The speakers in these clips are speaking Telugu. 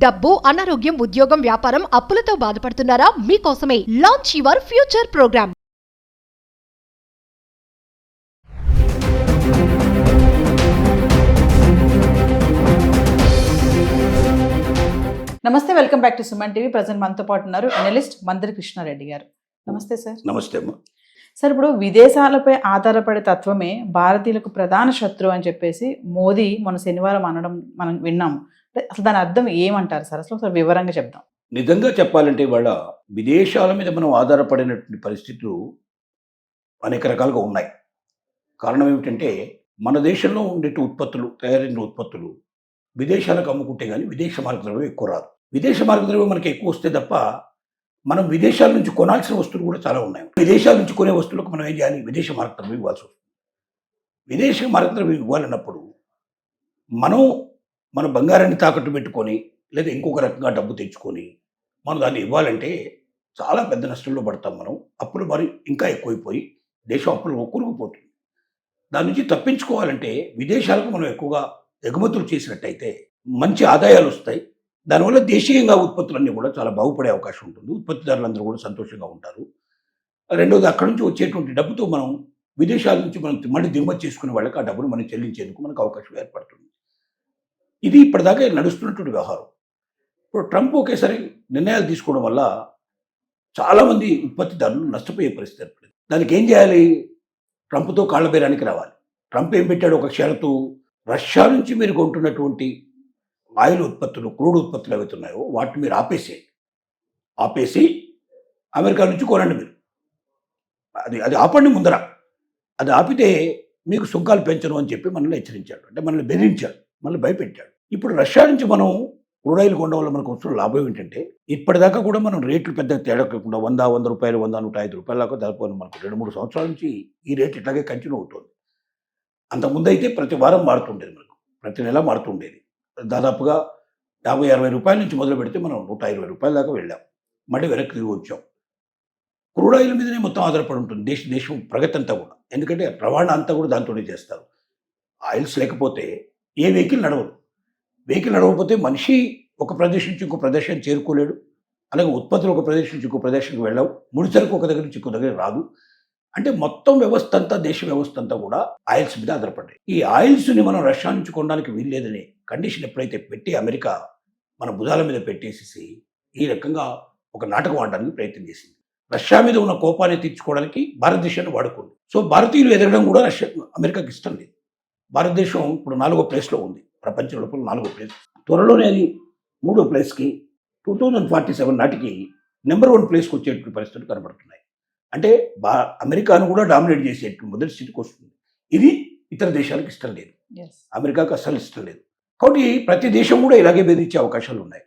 డబ్బు, అనారోగ్యం, ఉద్యోగం, వ్యాపారం, అప్పులతో బాధపడుతున్నారా? మీకోసమే లాంచ్ యువర్ ఫ్యూచర్ ప్రోగ్రామ్. నమస్తే, welcome back to Suman TV. Present మనతో పాటు ఉన్నారు అనలిస్ట్ మందరి కృష్ణారెడ్డి గారు. నమస్తే సార్. నమస్తే అమ్మా. సార్, ఇప్పుడు విదేశాలపై ఆధారపడే తత్వమే భారతీయులకు ప్రధాన శత్రువు అని చెప్పేసి మోదీ మొన్న శనివారం అనడం మనం విన్నాము. అసలు దాని అర్థం ఏమంటారు సార్? అసలు ఒకసారి వివరంగా చెప్దాం. నిజంగా చెప్పాలంటే ఇవాళ విదేశాల మీద మనం ఆధారపడినటువంటి పరిస్థితులు అనేక రకాలుగా ఉన్నాయి. కారణం ఏమిటంటే మన దేశంలో ఉండే ఉత్పత్తులు, తయారైన ఉత్పత్తులు విదేశాలకు అమ్ముకుంటే కానీ విదేశ మార్గద్రవ్యం ఎక్కువ రాదు. విదేశ మార్గద్రవ్యం మనకి ఎక్కువ వస్తే తప్ప మనం విదేశాల నుంచి కొనాల్సిన వస్తువులు కూడా చాలా ఉన్నాయి. విదేశాల నుంచి కొనే వస్తువులకు మనం ఏం చేయాలి? విదేశ మార్గద్రవ్యం ఇవ్వాల్సి వస్తుంది. విదేశీ మార్గద్రవ్యం ఇవ్వాలన్నప్పుడు మనం మన బంగారాన్ని తాకట్టు పెట్టుకొని లేదా ఇంకొక రకంగా డబ్బు తెచ్చుకొని మనం దాన్ని ఇవ్వాలంటే చాలా పెద్ద నష్టంలో పడతాం. మనం అప్పులు మరి ఇంకా ఎక్కువైపోయి దేశం అప్పులు కూరుకుపోతుంది. దాని నుంచి తప్పించుకోవాలంటే విదేశాలకు మనం ఎక్కువగా ఎగుమతులు చేసినట్టయితే మంచి ఆదాయాలు వస్తాయి. దానివల్ల దేశీయంగా ఉత్పత్తులన్నీ కూడా చాలా బాగుపడే అవకాశం ఉంటుంది. ఉత్పత్తిదారులందరూ కూడా సంతోషంగా ఉంటారు. రెండోది, అక్కడి నుంచి వచ్చేటువంటి డబ్బుతో మనం విదేశాల నుంచి మనం మళ్ళీ దిగుమతి చేసుకునే వాళ్ళకి ఆ డబ్బును మనం చెల్లించేందుకు మనకు అవకాశం ఏర్పడుతుంది. ఇది ఇప్పటిదాకా నడుస్తున్నటువంటి వ్యవహారం. ఇప్పుడు ట్రంప్ ఒకేసారి నిర్ణయాలు తీసుకోవడం వల్ల చాలామంది ఉత్పత్తిదారులు నష్టపోయే పరిస్థితి ఏర్పడింది. దానికి ఏం చేయాలి? ట్రంప్తో కాళ్ళబేరానికి రావాలి. ట్రంప్ ఏం పెట్టాడు? ఒక షరతు, రష్యా నుంచి మీరు కొంటున్నటువంటి ఆయిల్ ఉత్పత్తులు, క్రూడ్ ఉత్పత్తులు ఏవైతే ఉన్నాయో వాటిని మీరు ఆపేసి అమెరికా నుంచి కొనండి. మీరు అది ఆపండి ముందర. అది ఆపితే మీకు సుంకాలు పెంచను అని చెప్పి మనల్ని హెచ్చరించాడు. అంటే మనల్ని బెదిరించాడు, మనల్ని భయపెట్టాడు. ఇప్పుడు రష్యా నుంచి మనం క్రూడ్ ఆయిల్ కొనడం వల్ల మనకు వస్తున్న లాభం ఏంటంటే ఇప్పటిదాకా కూడా మనం రేట్లు పెద్దగా తేడా కాకుండా 100 రూపాయలు, 100, 105 దాకా దాదాపు మనకు 2-3 సంవత్సరాల నుంచి ఈ రేట్ ఇట్లాగే కంటిన్యూ అవుతుంది. అంతకుముందు అయితే ప్రతి వారం మారుతుండేది, మనకు ప్రతి నెల మారుతుండేది. దాదాపుగా 50-60 రూపాయల నుంచి మొదలు పెడితే మనం 120 రూపాయల దాకా వెళ్ళాం. మళ్ళీ వెనక్కి తిరిగి వచ్చాం. క్రూడ్ ఆయిల్ మీదనే మొత్తం ఆధారపడి ఉంటుంది దేశం ప్రగతి అంతా కూడా. ఎందుకంటే రవాణా అంతా కూడా దాంతోనే చేస్తారు. ఆయిల్స్ లేకపోతే ఏ వెహికల్ నడవదు. వెహికల్ నడవకపోతే మనిషి ఒక ప్రదేశం నుంచి ఇంకో ప్రదేశానికి చేరుకోలేడు. అలాగే ఉత్పత్తులు ఒక ప్రదేశం నుంచి ఇంకో ప్రదేశానికి వెళ్ళవు. ముడిసరుకు ఒక దగ్గర నుంచి ఇంకో దగ్గర రాదు. అంటే మొత్తం వ్యవస్థ అంతా, దేశ వ్యవస్థ అంతా కూడా ఆయిల్స్ మీద ఆధారపడ్డాయి. ఈ ఆయిల్స్ని మనం రష్యా నుంచి కొనడానికి వీల్లేదనే కండిషన్ ఎప్పుడైతే పెట్టి అమెరికా మన భుజాల మీద పెట్టేసేసి ఈ రకంగా ఒక నాటకం ఆడడానికి ప్రయత్నం చేసింది. రష్యా మీద ఉన్న కోపాన్ని తీర్చుకోవడానికి భారతదేశాన్ని వాడుకుంది. సో భారతీయులు ఎదగడం కూడా అమెరికాకి ఇష్టం లేదు. భారతదేశం ఇప్పుడు 4వ ప్లేస్లో ఉంది, ప్రపంచంలో 4వ ప్లేస్. త్వరలోనే అది 3వ ప్లేస్కి 2047 నాటికి నెంబర్ 1 ప్లేస్కి వచ్చేటువంటి పరిస్థితులు కనబడుతున్నాయి. అంటే అమెరికాను కూడా డామినేట్ చేసేటువంటి మొదటి స్థితికి వస్తుంది. ఇది ఇతర దేశాలకు ఇష్టం లేదు, అమెరికాకు అస్సలు ఇష్టం లేదు. కాబట్టి ప్రతి దేశం కూడా ఇలాగే బెదిరించే అవకాశాలు ఉన్నాయి.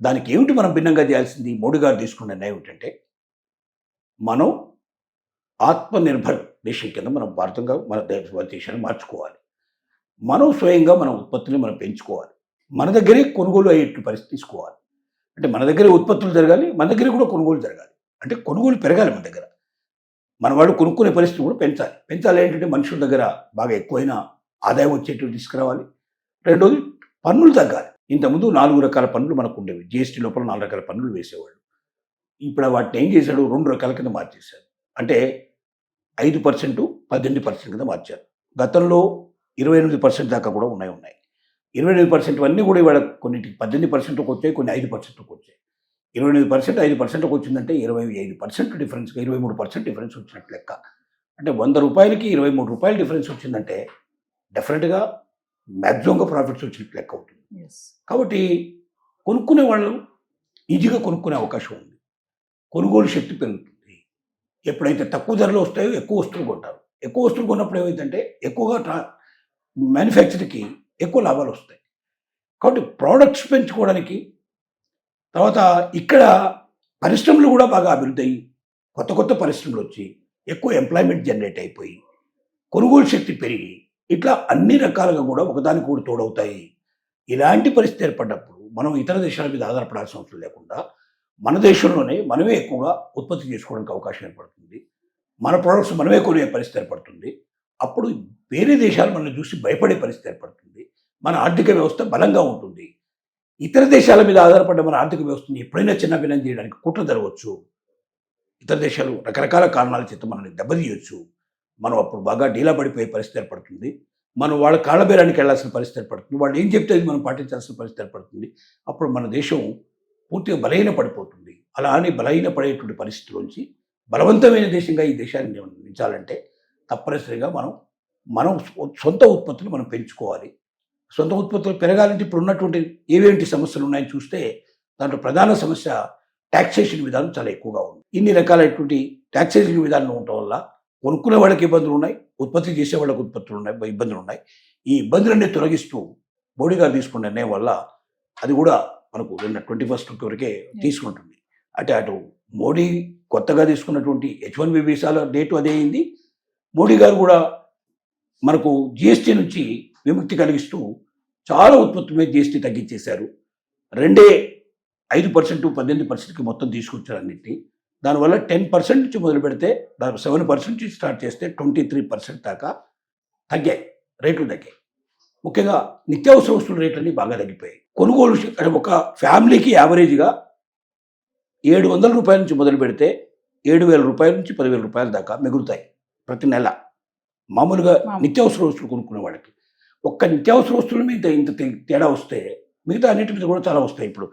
దానికి ఏమిటి మనం భిన్నంగా చేయాల్సింది? మోడీ గారు తీసుకున్న నిర్ణయం ఏమిటంటే మనం ఆత్మనిర్భర్ దేశం కింద మనం మన దేశాన్ని మార్చుకోవాలి. మనం స్వయంగా మన ఉత్పత్తుల్ని మనం పెంచుకోవాలి. మన దగ్గరే కొనుగోలు అయ్యే పరిస్థితి తీసుకోవాలి. అంటే మన దగ్గరే ఉత్పత్తులు జరగాలి, మన దగ్గరే కూడా కొనుగోలు జరగాలి. అంటే కొనుగోలు పెరగాలి. మన దగ్గర మన వాళ్ళు కొనుక్కునే పరిస్థితి కూడా పెంచాలి. ఏంటంటే మనుషుల దగ్గర బాగా ఎక్కువైన ఆదాయం వచ్చేట్టు తీసుకురావాలి. రెండోది, పన్నులు తగ్గాలి. ఇంతకుముందు 4 రకాల పన్నులు మనకు ఉండేవి. జిఎస్టీ లోపల 4 రకాల పన్నులు వేసేవాళ్ళు. ఇప్పుడు వాటిని ఏం చేశాడు? 2 రకాల కింద మార్చేశాడు. అంటే 5%, 18% కింద మార్చారు. గతంలో 28% దాకా కూడా ఉన్నాయి. 28% అన్నీ కూడా ఇవాళ కొన్నిటికి 18%కి వచ్చాయి, కొన్ని 5%కి వచ్చాయి. 28% 5%కి వచ్చిందంటే 25% డిఫరెన్స్, 23% డిఫరెన్స్ వచ్చినట్టు లెక్క. అంటే 100 రూపాయలకి 23 రూపాయలు డిఫరెన్స్ వచ్చిందంటే డెఫినెట్గా మ్యాక్సిమంగా ప్రాఫిట్స్ వచ్చినట్టు లెక్క అవుతుంది. కాబట్టి కొనుక్కునే వాళ్ళు ఈజీగా కొనుక్కునే అవకాశం ఉంది. కొనుగోలు శక్తి పెరుగుతుంది. ఎప్పుడైతే తక్కువ ధరలో వస్తాయో ఎక్కువ వస్తువులు కొంటారు. ఎక్కువ వస్తువులు కొన్నప్పుడు ఏమైందంటే ఎక్కువగా మ్యానుఫ్యాక్చర్కి ఎక్కువ లాభాలు వస్తాయి. కాబట్టి ప్రోడక్ట్స్ పెంచుకోవడానికి, తర్వాత ఇక్కడ పరిశ్రమలు కూడా బాగా అభివృద్ధి అయ్యి కొత్త పరిశ్రమలు వచ్చి ఎక్కువ ఎంప్లాయ్మెంట్ జనరేట్ అయిపోయి కొనుగోలు శక్తి పెరిగి ఇట్లా అన్ని రకాలుగా కూడా ఒకదానికి కూడా తోడవుతాయి. ఇలాంటి పరిస్థితి ఏర్పడినప్పుడు మనం ఇతర దేశాల మీద ఆధారపడాల్సిన అవసరం లేకుండా మన దేశంలోనే మనమే ఎక్కువగా ఉత్పత్తి చేసుకోవడానికి అవకాశం ఏర్పడుతుంది. మన ప్రోడక్ట్స్ మనమే కొనే పరిస్థితి ఏర్పడుతుంది. అప్పుడు వేరే దేశాలు మనల్ని చూసి భయపడే పరిస్థితి ఏర్పడుతుంది. మన ఆర్థిక వ్యవస్థ బలంగా ఉంటుంది. ఇతర దేశాల మీద ఆధారపడ్డ మన ఆర్థిక వ్యవస్థని ఎప్పుడైనా చిన్నభిన్నం చేయడానికి కుట్ర జరగవచ్చు. ఇతర దేశాలు రకరకాల కారణాల చేత మనల్ని దెబ్బతీయొచ్చు. మనం అప్పుడు బాగా డీలా పడిపోయే పరిస్థితి ఏర్పడుతుంది. మనం వాళ్ళ కాళ్ళబేరానికి వెళ్ళాల్సిన పరిస్థితి ఏర్పడుతుంది. వాళ్ళు ఏం చెప్తే అది మనం పాటించాల్సిన పరిస్థితి ఏర్పడుతుంది. అప్పుడు మన దేశం పూర్తిగా బలహీన పడిపోతుంది. అలా అని బలహీన పడేటువంటి పరిస్థితిలోంచి బలవంతమైన దేశంగా ఈ దేశాన్ని నిర్మించాలంటే తప్పనిసరిగా మనం సొంత ఉత్పత్తులు మనం పెంచుకోవాలి. సొంత ఉత్పత్తులు పెరగాలంటే ఇప్పుడు ఉన్నటువంటి ఏవేంటి సమస్యలు ఉన్నాయని చూస్తే దాంట్లో ప్రధాన సమస్య ట్యాక్సేషన్ విధానం చాలా ఎక్కువగా ఉంది. ఇన్ని రకాలైనటువంటి ట్యాక్సేషన్ విధానం ఉండటం వల్ల కొనుక్కునే వాళ్ళకి ఇబ్బందులు ఉన్నాయి, ఉత్పత్తి చేసే వాళ్ళకి ఇబ్బందులు ఉన్నాయి. ఈ ఇబ్బందులన్నీ తొలగిస్తూ మోడీ గారు తీసుకున్న నిర్ణయం వల్ల అది కూడా మనకు 21st వరకే తీసుకుంటుంది. అటు మోడీ కొత్తగా తీసుకున్నటువంటి H1B వీసాల డేటు అదే అయింది. మోడీ గారు కూడా మనకు జిఎస్టీ నుంచి విముక్తి కలిగిస్తూ చాలా ఉత్పత్తుల మీద జిఎస్టీ తగ్గించేశారు. 5% 18%కి మొత్తం తీసుకొచ్చారు అన్నింటినీ. దానివల్ల 10% నుంచి మొదలు పెడితే దాని 7% నుంచి స్టార్ట్ చేస్తే 23% దాకా రేట్లు తగ్గాయి. ముఖ్యంగా నిత్యావసర వస్తువుల రేట్లన్నీ బాగా తగ్గిపోయాయి. కొనుగోలు ఒక ఫ్యామిలీకి యావరేజ్గా 700 రూపాయల నుంచి మొదలు పెడితే 7,000 రూపాయల నుంచి 10,000 రూపాయల దాకా మిగులుతాయి ప్రతి నెల మామూలుగా నిత్యావసర వస్తువులు కొనుక్కునే వాళ్ళకి. ఒక్క నిత్యావసర వస్తువుల మీద ఇంత తేడా వస్తే మిగతా అన్నిటి మీద కూడా చాలా వస్తాయి. ఇప్పుడు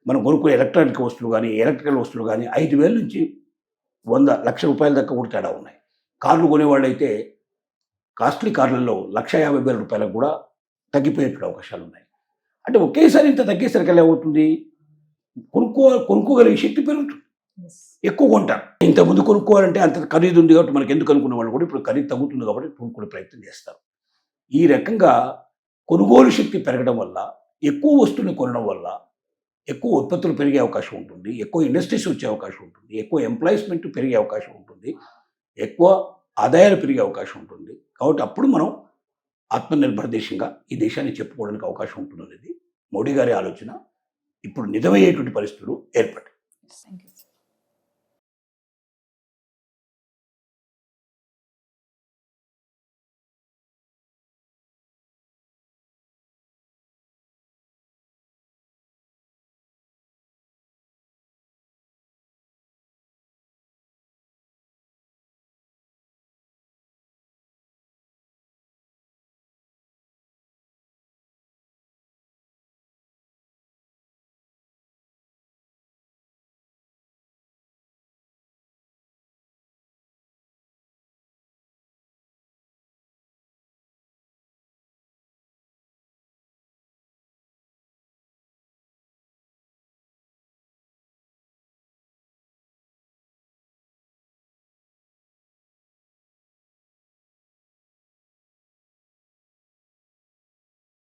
మనం కొనుక్కునే ఎలక్ట్రానిక్ వస్తువులు కానీ ఎలక్ట్రికల్ వస్తువులు కానీ 5,000 నుంచి 100 లక్ష రూపాయల దాకా కూడా తేడా ఉన్నాయి. కార్లు కొనేవాళ్ళు అయితే కాస్ట్లీ కార్లలో 1,50,000 రూపాయలకు కూడా తగ్గిపోయే అవకాశాలు ఉన్నాయి. అంటే ఒకేసారి ఇంత తగ్గేసరికి ఎలా అవుతుంది, కొనుక్కోగలిగే శక్తి పెరుగుతుంది, ఎక్కువ కొంటారు. ఇంతకుముందు కొనుక్కోవాలంటే అంత ఖరీదు ఉంది కాబట్టి మనకి ఎందుకు అనుకునే వాళ్ళు కూడా ఇప్పుడు ఖరీదు తగ్గుతుంది కాబట్టి కొనుక్కునే ప్రయత్నం చేస్తారు. ఈ రకంగా కొనుగోలు శక్తి పెరగడం వల్ల ఎక్కువ వస్తువులు కొనడం వల్ల ఎక్కువ ఉత్పత్తులు పెరిగే అవకాశం ఉంటుంది, ఎక్కువ ఇండస్ట్రీస్ వచ్చే అవకాశం ఉంటుంది, ఎక్కువ ఎంప్లాయ్మెంట్ పెరిగే అవకాశం ఉంటుంది, ఎక్కువ ఆదాయాలు పెరిగే అవకాశం ఉంటుంది. కాబట్టి అప్పుడు మనం ఆత్మనిర్భర దేశంగా ఈ దేశాన్ని చెప్పుకోవడానికి అవకాశం ఉంటుంది అనేది మోడీ గారి ఆలోచన. ఇప్పుడు నిజమయ్యేటువంటి పరిస్థితులు ఏర్పడ్డాయి.